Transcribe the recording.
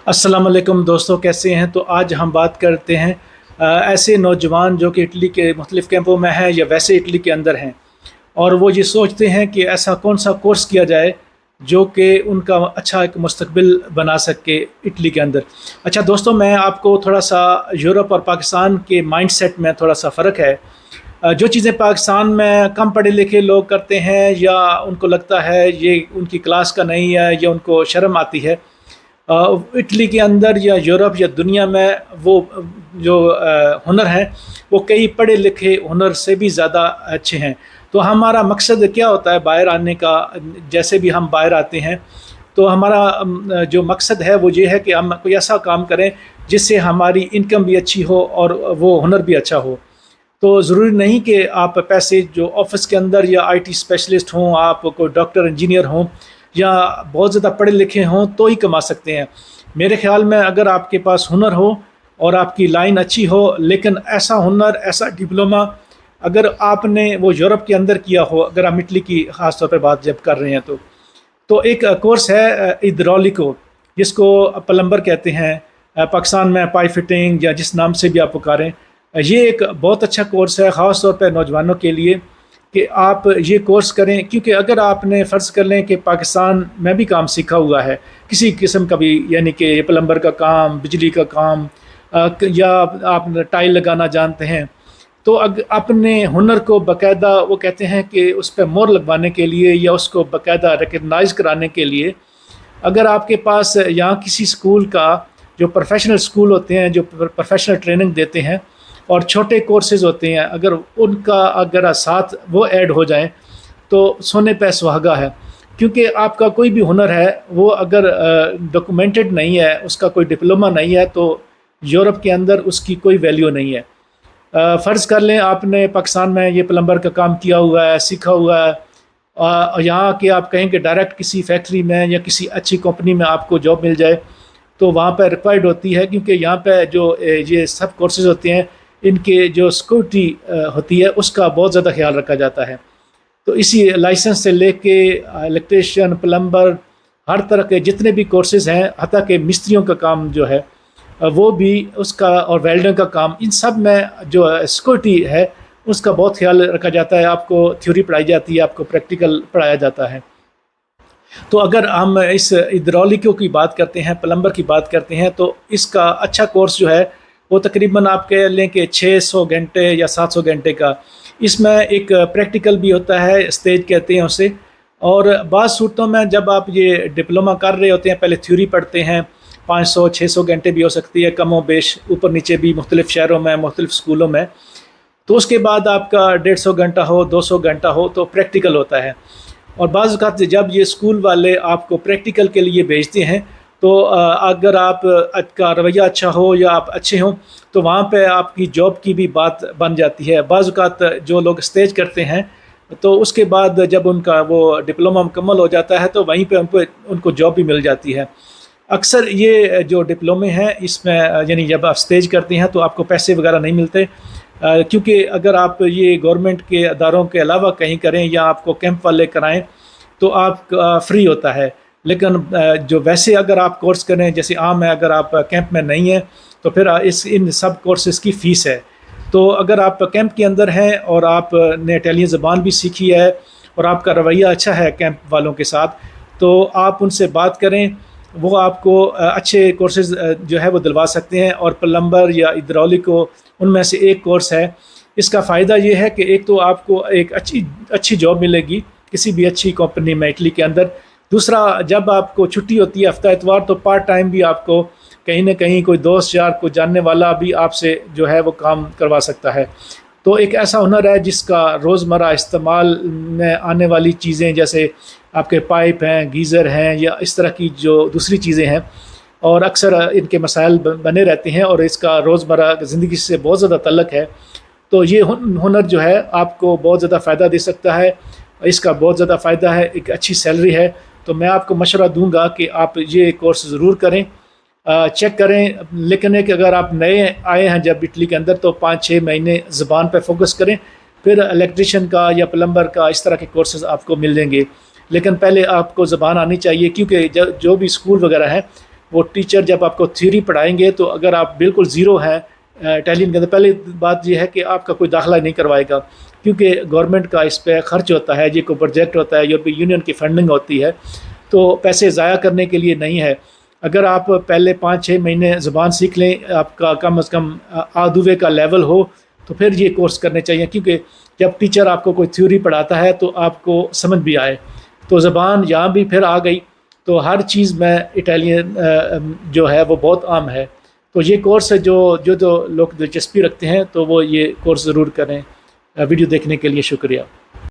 अस्सलाम वालेकुम दोस्तों, कैसे हैं। तो आज हम बात करते हैं ऐसे नौजवान जो कि इटली के मुख्तलिफ़ कैंपों में हैं या वैसे इटली के अंदर हैं, और वो ये सोचते हैं कि ऐसा कौन सा कोर्स किया जाए जो कि उनका अच्छा एक मुस्तकबिल बना सके इटली के अंदर। अच्छा दोस्तों, मैं आपको थोड़ा सा यूरोप और पाकिस्तान के माइंडसेट में थोड़ा सा फ़र्क है। जो चीज़ें पाकिस्तान में कम पढ़े लिखे लोग करते हैं या उनको लगता है ये उनकी क्लास का नहीं है या उनको शर्म आती है, इटली के अंदर या यूरोप या दुनिया में वो जो हुनर हैं वो कई पढ़े लिखे हुनर से भी ज़्यादा अच्छे हैं। तो हमारा मकसद क्या होता है बाहर आने का। जैसे भी हम बाहर आते हैं तो हमारा जो मकसद है वो ये है कि हम कोई ऐसा काम करें जिससे हमारी इनकम भी अच्छी हो और वो हुनर भी अच्छा हो। तो ज़रूरी नहीं कि आप पैसे जो ऑफिस के अंदर या आईटी स्पेशलिस्ट हों, आप कोई डॉक्टर इंजीनियर हों या बहुत ज़्यादा पढ़े लिखे हों तो ही कमा सकते हैं। मेरे ख़्याल में अगर आपके पास हुनर हो और आपकी लाइन अच्छी हो, लेकिन ऐसा हुनर, ऐसा डिप्लोमा अगर आपने वो यूरोप के अंदर किया हो, अगर हम इटली की ख़ास तौर पर बात जब कर रहे हैं तो एक कोर्स है इद्रोलिको, जिसको प्लम्बर कहते हैं, पाकिस्तान में पाइप फिटिंग या जिस नाम से भी आप पुकारें। ये एक बहुत अच्छा कोर्स है ख़ास तौर पर नौजवानों के लिए कि आप ये कोर्स करें, क्योंकि अगर आपने फ़र्ज़ कर लें कि पाकिस्तान में भी काम सीखा हुआ है किसी किस्म का भी, यानी कि प्लम्बर का काम, बिजली का काम, या आप टाइल लगाना जानते हैं, तो अपने हुनर को बाकायदा, वो कहते हैं कि उस पर मोहर लगवाने के लिए या उसको बाकायदा रिकग्नाइज़ कराने के लिए, अगर आपके पास यहाँ किसी स्कूल का, जो प्रोफेशनल स्कूल होते हैं जो प्रोफेशनल ट्रेनिंग देते हैं और छोटे कोर्सेज़ होते हैं, अगर साथ वो ऐड हो जाएं तो सोने पे सुहागा है। क्योंकि आपका कोई भी हुनर है वो अगर डॉक्यूमेंटेड नहीं है, उसका कोई डिप्लोमा नहीं है, तो यूरोप के अंदर उसकी कोई वैल्यू नहीं है। फ़र्ज़ कर लें आपने पाकिस्तान में ये प्लम्बर का काम किया हुआ है, सीखा हुआ है, यहाँ के आप कहें कि डायरेक्ट किसी फैक्ट्री में या किसी अच्छी कंपनी में आपको जॉब मिल जाए, तो वहाँ पर रिक्वायर्ड होती है, क्योंकि यहाँ पर जो ये सब कोर्सेज़ होते हैं इनके जो सिक्योरिटी होती है उसका बहुत ज़्यादा ख्याल रखा जाता है। तो इसी लाइसेंस से लेके इलेक्ट्रीशियन, प्लम्बर, हर तरह के जितने भी कोर्सेज़ हैं, हत्ता कि मिस्त्रियों का काम जो है वो भी उसका, और वेल्डर का काम, इन सब में जो सिक्योरिटी है उसका बहुत ख्याल रखा जाता है। आपको थ्योरी पढ़ाई जाती है, आपको प्रैक्टिकल पढ़ाया जाता है। तो अगर हम इस इद्रोलिको की बात करते हैं, प्लम्बर की बात करते हैं, तो इसका अच्छा कोर्स जो है वो तकरीबन आप कह लें कि 600 घंटे या 700 घंटे का। इसमें एक प्रैक्टिकल भी होता है, स्टेज कहते हैं उसे, और बाज़ सूरतों में जब आप ये डिप्लोमा कर रहे होते हैं, पहले थ्योरी पढ़ते हैं, 500-600 घंटे भी हो सकती है, कम व बेश ऊपर नीचे भी, मुख्तलिफ़ शहरों में, मुख्तलिफ़ स्कूलों में। तो उसके बाद आपका 150 घंटा हो, 200 घंटा हो तो प्रैक्टिकल होता है। और बाज़ औक़ात जब ये स्कूल वाले आपको प्रैक्टिकल के लिए भेजते हैं, तो अगर आप का रवैया अच्छा हो या आप अच्छे हों तो वहाँ पे आपकी जॉब की भी बात बन जाती है। बाज़ औक़ात जो लोग स्टेज करते हैं तो उसके बाद जब उनका वो डिप्लोमा मुकम्मल हो जाता है तो वहीं पे उनको जॉब भी मिल जाती है। अक्सर ये जो डिप्लोमे हैं इसमें यानी जब आप स्टेज करते हैं तो आपको पैसे वगैरह नहीं मिलते, क्योंकि अगर आप ये गवर्नमेंट के अदारों के अलावा कहीं करें या आपको कैंप वाले कराएँ तो आप फ्री होता है। लेकिन जो वैसे अगर आप कोर्स करें, जैसे आम है, अगर आप कैंप में नहीं हैं तो फिर इन सब कोर्सेज़ की फ़ीस है। तो अगर आप कैंप के अंदर हैं और आपने इटालियन ज़बान भी सीखी है और आपका रवैया अच्छा है कैंप वालों के साथ, तो आप उनसे बात करें, वो आपको अच्छे कोर्सेज़ जो है वो दिलवा सकते हैं। और प्लम्बर या इद्रोलिको उनमें से एक कोर्स है। इसका फ़ायदा ये है कि एक तो आपको एक अच्छी जॉब मिलेगी किसी भी अच्छी कंपनी में इटली के अंदर। दूसरा, जब आपको छुट्टी होती है हफ्ता इतवार, तो पार्ट टाइम भी आपको कहीं ना कहीं कोई दोस्त यार, कोई जानने वाला भी आपसे जो है वो काम करवा सकता है। तो एक ऐसा हुनर है जिसका रोज़मर्रा इस्तेमाल में आने वाली चीज़ें, जैसे आपके पाइप हैं, गीज़र हैं, या इस तरह की जो दूसरी चीज़ें हैं, और अक्सर इनके मसाइल बने रहते हैं और इसका रोज़मर्रा ज़िंदगी से बहुत ज़्यादा तल्लक़ है। तो ये हुनर जो है आपको बहुत ज़्यादा फ़ायदा दे सकता है। इसका बहुत ज़्यादा फ़ायदा है, एक अच्छी सैलरी है। तो मैं आपको मशवरा दूंगा कि आप ये कोर्स ज़रूर करें, चेक करें। लेकिन एक अगर आप नए आए हैं जब इटली के अंदर, तो 5-6 महीने ज़बान पर फोकस करें, फिर इलेक्ट्रीशियन का या प्लम्बर का इस तरह के कोर्सेज़ आपको मिल जाएंगे। लेकिन पहले आपको ज़बान आनी चाहिए, क्योंकि जो भी स्कूल वगैरह हैं وہ ٹیچر جب آپ کو تھیوری پڑھائیں گے تو اگر آپ بالکل زیرو ہیں اٹیلین کے اندر، پہلی بات یہ ہے کہ آپ کا کوئی داخلہ نہیں کروائے گا، کیونکہ گورنمنٹ کا اس پہ خرچ ہوتا ہے، یہ کوئی پروجیکٹ ہوتا ہے، یورپی یونین کی فنڈنگ ہوتی ہے، تو پیسے ضائع کرنے کے لیے نہیں ہے۔ اگر آپ پہلے 5-6 مہینے زبان سیکھ لیں، آپ کا کم از کم آدھوے کا لیول ہو، تو پھر یہ کورس کرنے چاہیے، کیونکہ جب ٹیچر آپ کو کوئی تھیوری پڑھاتا ہے تو آپ کو سمجھ بھی آئے، تو زبان یہاں بھی پھر آ گئی، تو ہر چیز میں اٹیلین جو ہے وہ بہت عام ہے۔ تو یہ کورس ہے جو لوگ دلچسپی رکھتے ہیں تو وہ یہ کورس ضرور کریں۔ ویڈیو دیکھنے کے لیے شکریہ۔